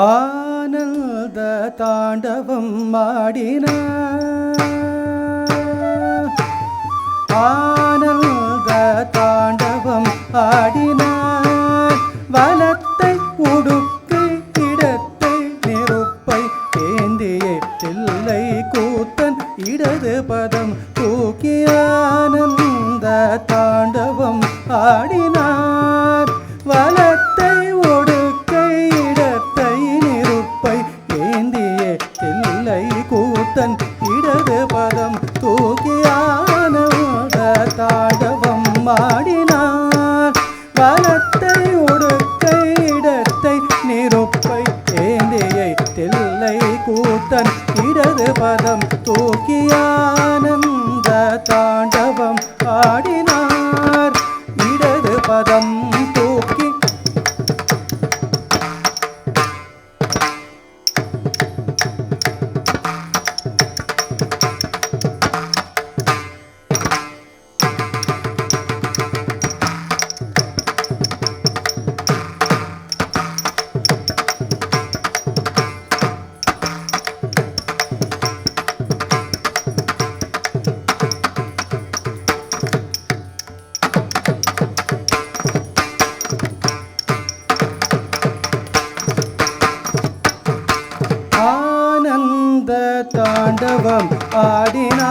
ஆனந்த தாண்டவம் ஆடினார். ஆனந்த தாண்டவம் ஆடினார். வலத்தை உடுக்கை இடத்தை நெருப்பை ஏந்தியே தில்லை கூத்தன் இடது பதம் தூக்கி ஆனந்த தாண்டவம் ஆடினார். வலத்தை ஒடுக்கை இடத்தை நெருப்பை ஏந்தியே தில்லை கூத்தன் இடது பதம் தூக்கி ஆனந்த தாண்டவம் ஆடினார். வலத்தை ஒடுக்கை இடத்தை நெருப்பை ஏந்தியை தில்லை கூத்தன் இடது பதம் தூக்கி ஆனந்த தாண்டவம் ஆடினார். இடது பதம் தூக்கி ஆனந்த தாண்டவம் ஆடினார்.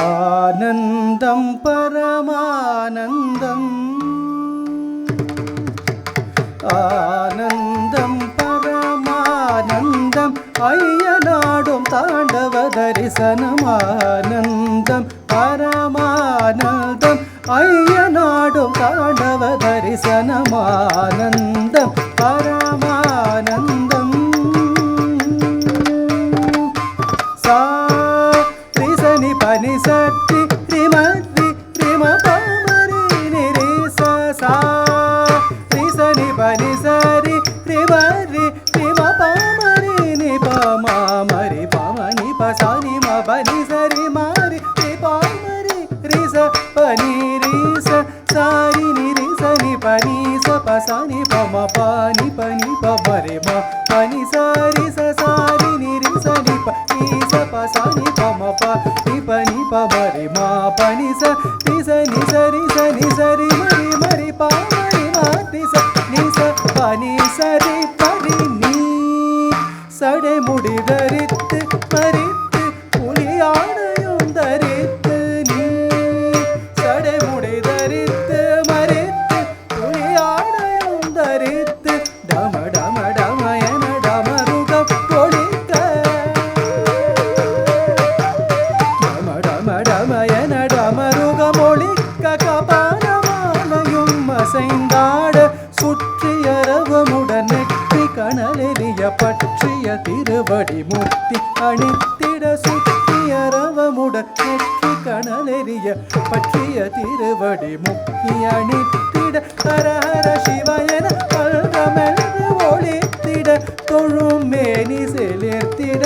ஆனந்தம் பரமானந்தம். ஆனந்தம் பரமானந்தம் ஐயனாடும் தாண்டவ தரிசனமானந்தம் பரமானந்தம் ஐயனாடும் தாண்டவ தரிசனமானந்தம் பரமானந்தம். சா ரிசனி பனி சட்டி ரிமதி ரிம பமரி நிரி சா ரிசனி பனி சரி ரிமரி ரிம பமரி நி பமரி பமனி பசனி ம பனி சரி மாரி ரி பமரி ரிச பனி ரிச சாரி நி ரிச நி பனி ச பசனி பம பனி பனி பமரி ಮ பனி சரி ச சாரி நி ரிச நி பனி ச பசனி பம பனி பனி பமரி ಮ பனி ச ரிச நி சரி ச நி சரி மரி மரி பமரி ಮ ரி ச நி ச பனி சரி பரி நீ சடை முடி தரித்து மரித்து புலியாடையும் தரித்து நீ சடை முடி தரித்து மரித்து புலியாடையும் தரித்து டம டம டம என டமருகம் பொழிக்க டம டம டம என டமருகம் ஒழிக்க கபாலமாலையும் அசைந்தாட சுற்றியரவமுடன் நெற்றி கணலெறிய பற்றிய திருவடி முக்தி அணித்திட சுற்றியரவமுடன் நெற்றி கணலெறிய பற்றிய திருவடி முக்தி அணித்திட ஹர ஹர சிவயன பல்கமென்று ஒளித்திட தொழும் மேனி செலிர்த்திட